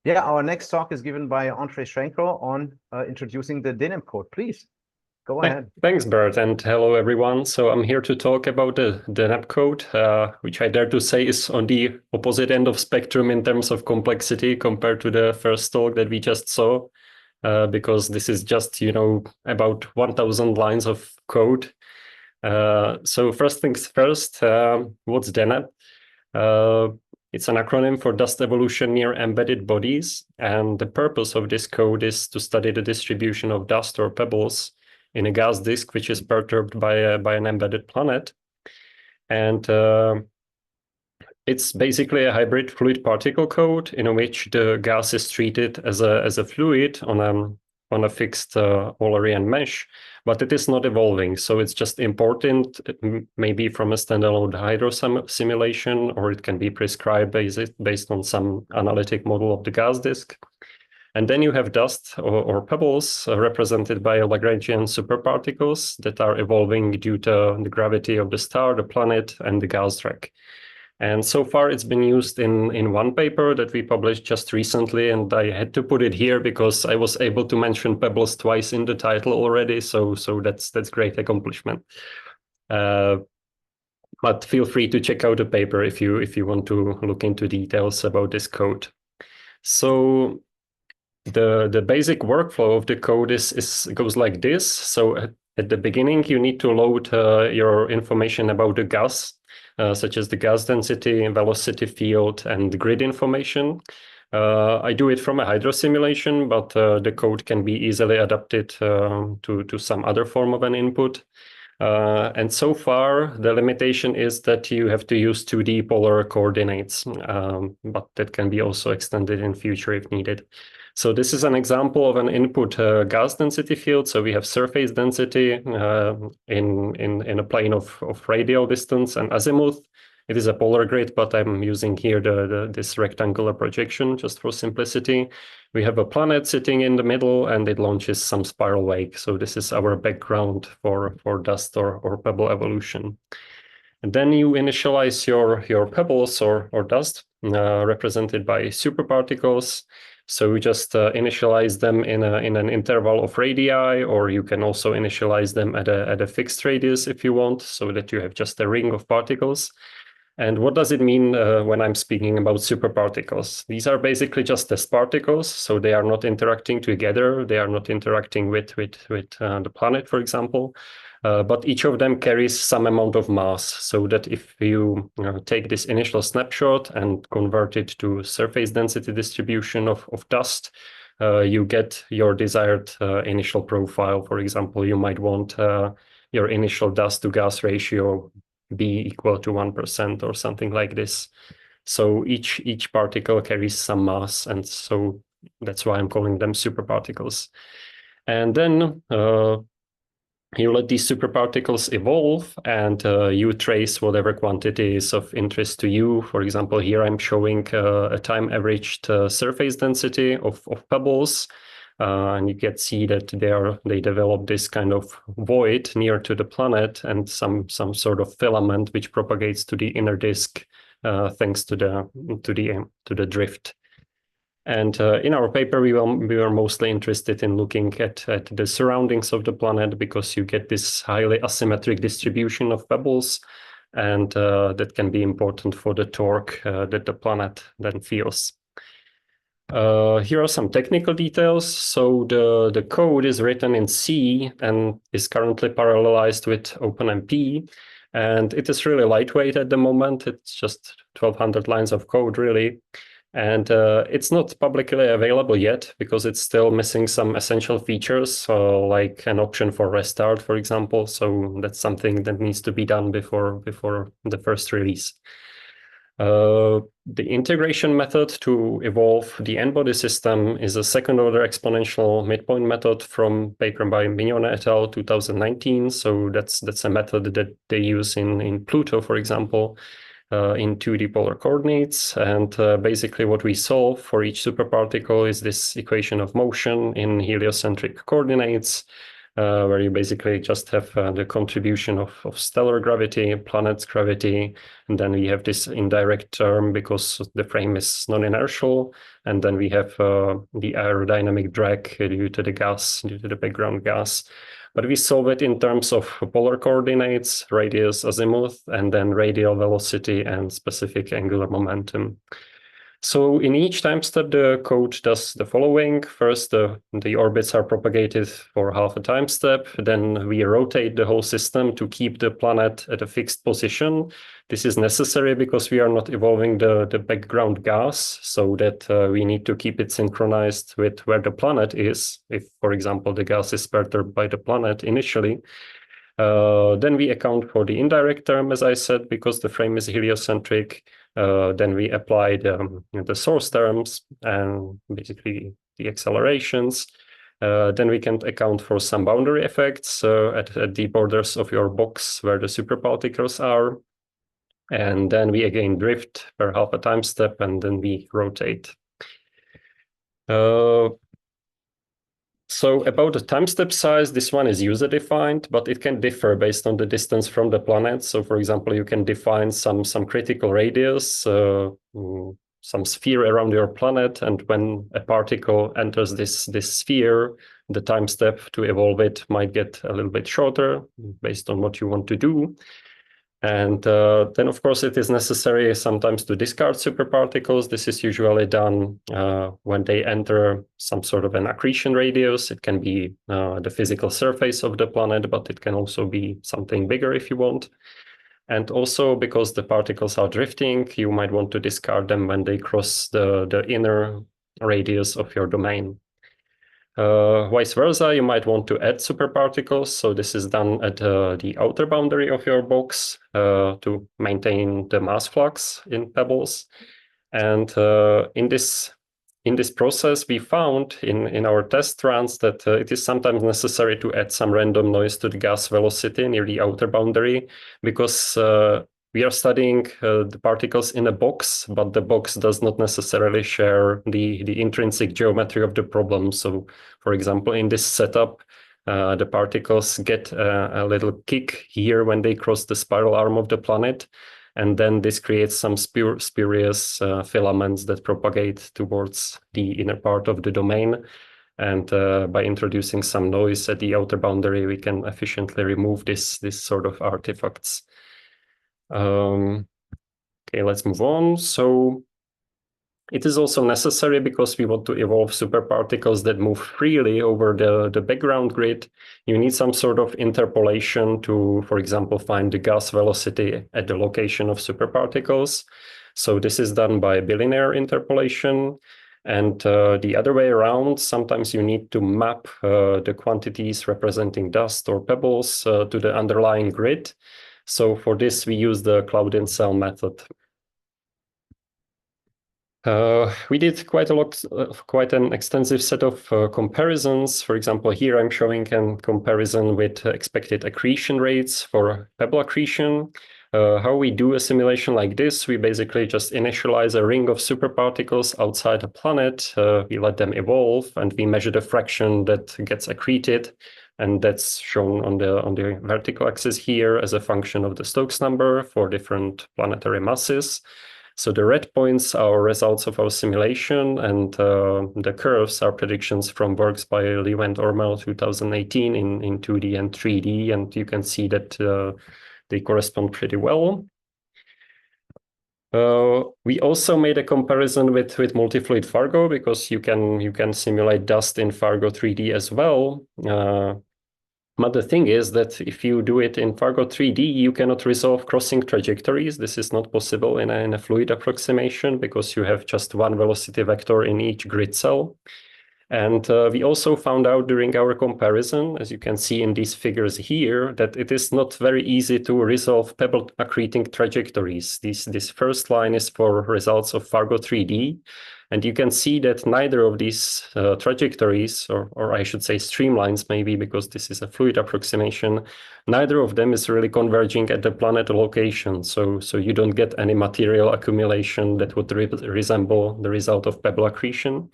Yeah, our next talk is given by Ondrej Chrenko on introducing the Deneb code. Please go ahead. Thanks, Bert, and hello, everyone. So I'm here to talk about the Deneb code, which I dare to say is on the opposite end of spectrum in terms of complexity compared to the first talk that we just saw, because this is just, about 1,000 lines of code. So first things first, what's Deneb? It's an acronym for Dust Evolution Near Embedded Bodies, and the purpose of this code is to study the distribution of dust or pebbles in a gas disk which is perturbed by an embedded planet. And it's basically a hybrid fluid particle code in which the gas is treated as a fluid on a fixed Eulerian mesh, but it is not evolving. So it's just important, maybe from a standalone hydro simulation, or it can be prescribed based on some analytic model of the gas disk. And then you have dust or pebbles represented by Lagrangian superparticles that are evolving due to the gravity of the star, the planet, and the gas drag. And so far, it's been used in one paper that we published just recently, and I had to put it here because I was able to mention pebbles twice in the title already. So that's great accomplishment. But feel free to check out the paper if you want to look into details about this code. So the basic workflow of the code goes like this. So at the beginning, you need to load your information about the gas, such as the gas density, velocity field, and grid information. I do it from a hydro simulation, but the code can be easily adapted to some other form of an input. And so far, the limitation is that you have to use 2D polar coordinates, but that can be also extended in future if needed. So this is an example of an input gas density field. So we have surface density in a plane of radial distance and azimuth. It is a polar grid, but I'm using here this rectangular projection just for simplicity. We have a planet sitting in the middle, and it launches some spiral wake. So this is our background for dust or pebble evolution. And then you initialize your pebbles or dust, represented by superparticles. So you just initialize them in an interval of radii, or you can also initialize them at a fixed radius if you want, so that you have just a ring of particles. And what does it mean when I'm speaking about superparticles? These are basically just test particles, so they are not interacting together. They are not interacting with the planet, for example. But each of them carries some amount of mass, so that if you take this initial snapshot and convert it to surface density distribution of dust, you get your desired initial profile. For example, you might want your initial dust to gas ratio be equal to 1% or something like this. So each particle carries some mass, and so that's why I'm calling them superparticles. And then you let these superparticles evolve, and you trace whatever quantity is of interest to you. For example, here I'm showing a time-averaged surface density of pebbles. And you can see that they develop this kind of void near to the planet and some sort of filament which propagates to the inner disk thanks to the drift. And in our paper, we were mostly interested in looking at the surroundings of the planet, because you get this highly asymmetric distribution of pebbles, and that can be important for the torque that the planet then feels. Here are some technical details. So the code is written in C and is currently parallelized with OpenMP. And it is really lightweight at the moment. It's just 1,200 lines of code, really. And it's not publicly available yet because it's still missing some essential features, like an option for restart, for example. So that's something that needs to be done before the first release. The integration method to evolve the n-body system is a second-order exponential midpoint method from paper by Mignone et al. 2019. So that's a method that they use in Pluto, for example, in 2D polar coordinates. And basically what we solve for each superparticle is this equation of motion in heliocentric coordinates. where you basically just have the contribution of stellar gravity, planet's gravity, and then we have this indirect term because the frame is non-inertial, and then we have the aerodynamic drag due to the gas, due to the background gas. But we solve it in terms of polar coordinates, radius, azimuth, and then radial velocity and specific angular momentum. So in each time step, the code does the following. First, the orbits are propagated for half a time step. Then we rotate the whole system to keep the planet at a fixed position. This is necessary because we are not evolving the background gas, so that we need to keep it synchronized with where the planet is. If, for example, the gas is perturbed by the planet initially. Then we account for the indirect term, as I said, because the frame is heliocentric. Then we apply the source terms and basically the accelerations. Then we can account for some boundary effects at the borders of your box where the superparticles are. And then we again drift per half a time step, and then we rotate. So about the time step size, this one is user-defined, but it can differ based on the distance from the planet. So for example, you can define some critical radius, some sphere around your planet, and when a particle enters this sphere, the time step to evolve it might get a little bit shorter based on what you want to do. And then, of course, it is necessary sometimes to discard superparticles. This is usually done when they enter some sort of an accretion radius. It can be the physical surface of the planet, but it can also be something bigger if you want. And also because the particles are drifting, you might want to discard them when they cross the inner radius of your domain. Vice versa, you might want to add superparticles. So this is done at the outer boundary of your box to maintain the mass flux in pebbles. And in this process, we found in our test runs that it is sometimes necessary to add some random noise to the gas velocity near the outer boundary, because we are studying the particles in a box, but the box does not necessarily share the intrinsic geometry of the problem. So, for example, in this setup, the particles get a little kick here when they cross the spiral arm of the planet. And then this creates some spurious filaments that propagate towards the inner part of the domain. And by introducing some noise at the outer boundary, we can efficiently remove this sort of artifacts. Okay, let's move on. So it is also necessary because we want to evolve superparticles that move freely over the background grid. You need some sort of interpolation to, for example, find the gas velocity at the location of superparticles. So this is done by bilinear interpolation. And the other way around, sometimes you need to map the quantities representing dust or pebbles to the underlying grid. So for this, we use the cloud-in-cell method. We did quite an extensive set of comparisons. For example, here I'm showing a comparison with expected accretion rates for pebble accretion. How we do a simulation like this, we basically just initialize a ring of superparticles outside a planet. We let them evolve, and we measure the fraction that gets accreted. And that's shown on the vertical axis here as a function of the Stokes number for different planetary masses. So the red points are results of our simulation, and the curves are predictions from works by Liu and Ormel 2018 in 2D and 3D, and you can see that they correspond pretty well. We also made a comparison with multifluid Fargo, because you can simulate dust in Fargo 3D as well. But the thing is that if you do it in Fargo 3D, you cannot resolve crossing trajectories. This is not possible in a fluid approximation because you have just one velocity vector in each grid cell. And we also found out during our comparison, as you can see in these figures here, that it is not very easy to resolve pebble accreting trajectories. This first line is for results of Fargo 3D. And you can see that neither of these trajectories, or I should say streamlines maybe, because this is a fluid approximation, neither of them is really converging at the planet location. So you don't get any material accumulation that would resemble the result of pebble accretion.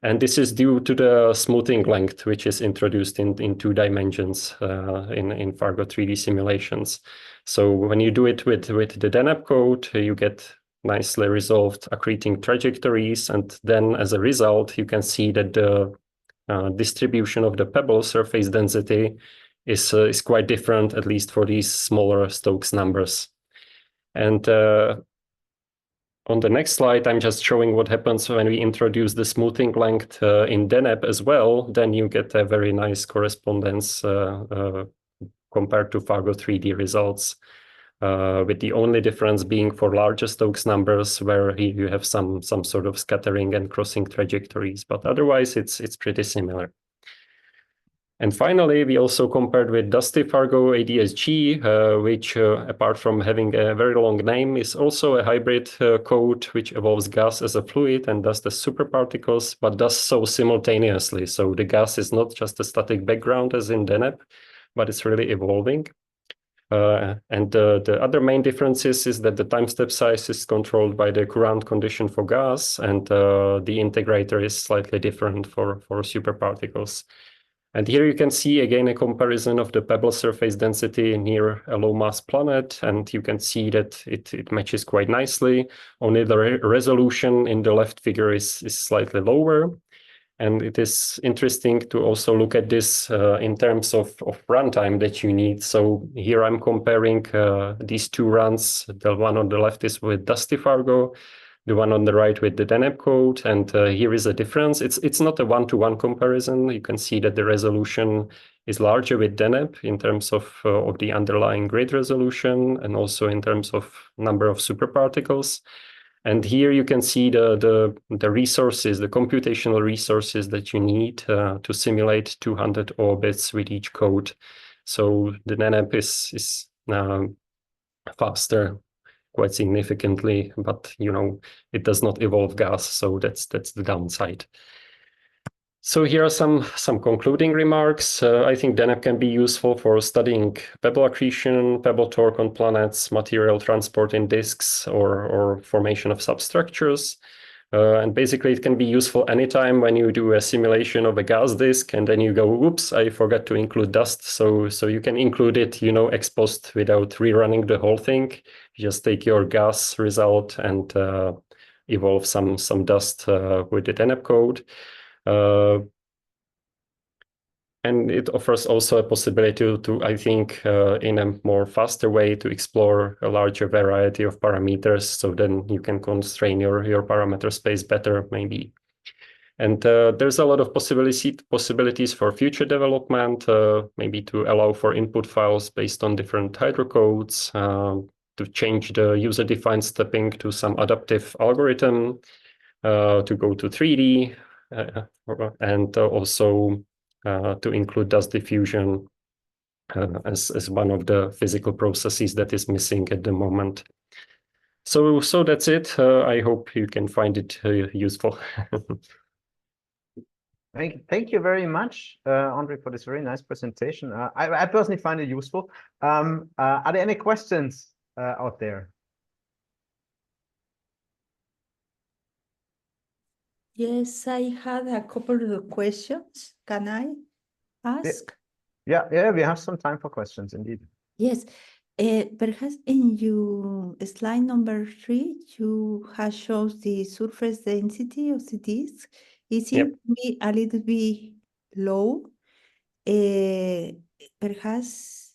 And this is due to the smoothing length, which is introduced in 2 dimensions in Fargo 3D simulations. So when you do it with the Deneb code, you get nicely resolved accreting trajectories. And then as a result, you can see that the distribution of the pebble surface density is quite different, at least for these smaller Stokes numbers. And on the next slide, I'm just showing what happens when we introduce the smoothing length in Deneb as well. Then you get a very nice correspondence compared to Fargo 3D results, with the only difference being for larger Stokes numbers, where here you have some sort of scattering and crossing trajectories, but otherwise it's pretty similar. And finally, we also compared with Dusty Fargo ADSG, which apart from having a very long name, is also a hybrid code which evolves gas as a fluid and dust as superparticles, but does so simultaneously. So the gas is not just a static background as in Deneb, but it's really evolving. And the other main differences is that the time step size is controlled by the Courant condition for gas, and the integrator is slightly different for superparticles. And here you can see again a comparison of the pebble surface density near a low mass planet, and you can see that it matches quite nicely. Only the resolution in the left figure is slightly lower. And it is interesting to also look at this in terms of runtime that you need. So here I'm comparing these 2 runs. The one on the left is with Dusty Fargo, the one on the right with the Deneb code, and here is a difference. It's not a one-to-one comparison. You can see that the resolution is larger with Deneb in terms of the underlying grid resolution, and also in terms of number of superparticles. And here you can see the resources, the computational resources that you need to simulate 200 orbits with each code. So the Deneb is faster quite significantly, but it does not evolve gas, so that's the downside. So here are some concluding remarks. I think Deneb can be useful for studying pebble accretion, pebble torque on planets, material transport in disks, or formation of substructures. And basically it can be useful anytime when you do a simulation of a gas disk and then you go, oops, I forgot to include dust. So you can include it, ex post without rerunning the whole thing. You just take your gas result and evolve some dust with the Deneb code. And it offers also a possibility to, I think, in a more faster way to explore a larger variety of parameters. So then you can constrain your parameter space better, maybe. And there's a lot of possibilities for future development, maybe to allow for input files based on different hydrocodes, to change the user-defined stepping to some adaptive algorithm, to go to 3D, and also to include dust diffusion as one of the physical processes that is missing at the moment. So that's it. I hope you can find it useful. Thank you very much, Ondrej, for this very nice presentation. I personally find it useful. Are there any questions out there? Yes, I had a couple of questions. Can I ask? Yeah, we have some time for questions, indeed. Yes. Perhaps in your slide number 3, you have shown the surface density of the disk. It seems to be a little bit low. Perhaps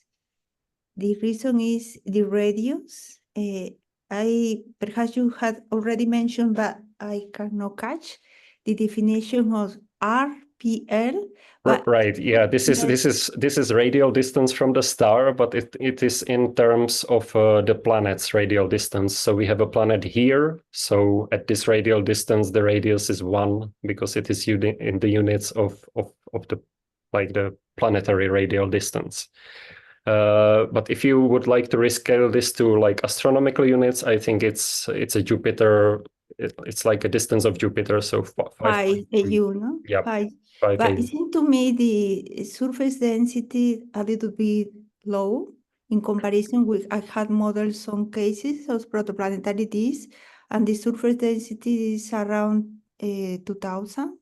the reason is the radius. Perhaps you had already mentioned, but I cannot catch the definition of RPL. Right. Yeah. This is radial distance from the star, but it is in terms of the planet's radial distance. So we have a planet here. So at this radial distance, the radius is 1 because it is in the units of the planetary radial distance. But if you would like to rescale this to like astronomical units, I think it's a Jupiter. It's like a distance of Jupiter. So 5 AU, no? Yeah. 5. 5 But AU. it seems to me the surface density a little bit low in comparison with, I had modeled some cases of protoplanetary disks, and the surface density is around 2000.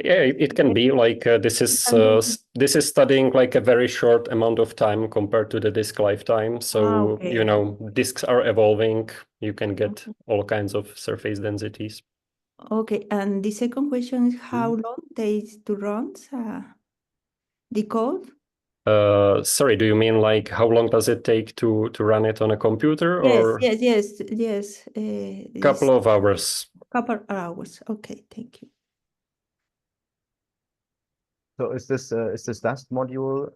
Yeah, it can be like this is studying like a very short amount of time compared to the disk lifetime. So, okay. you know, disks are evolving. You can get all kinds of surface densities. Okay, and the second question is how long takes to run the code? Sorry, do you mean like how long does it take to run it on a computer, or Yes. couple of hours? Couple hours. Okay, thank you. So is this Dust module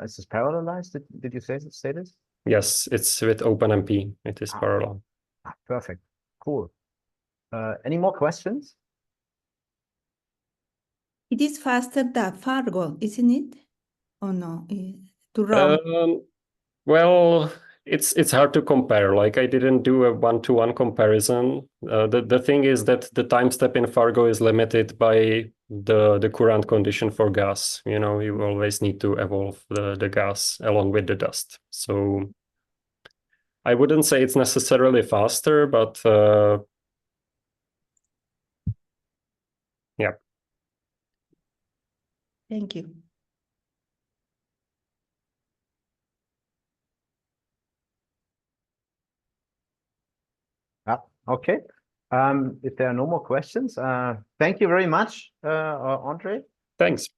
is this parallelized? Did you say this? Yes, it's with OpenMP. It is parallel. Perfect. Cool. Any more questions? It is faster than Fargo, isn't it? Or no? To run? Well, it's hard to compare. Like I didn't do a one-to-one comparison. The thing is that the time step in Fargo is limited by the current condition for gas. You know, you always need to evolve the gas along with the dust. So I wouldn't say it's necessarily faster, but yeah. Thank you. Okay. If there are no more questions, thank you very much, Ondrej. Thanks.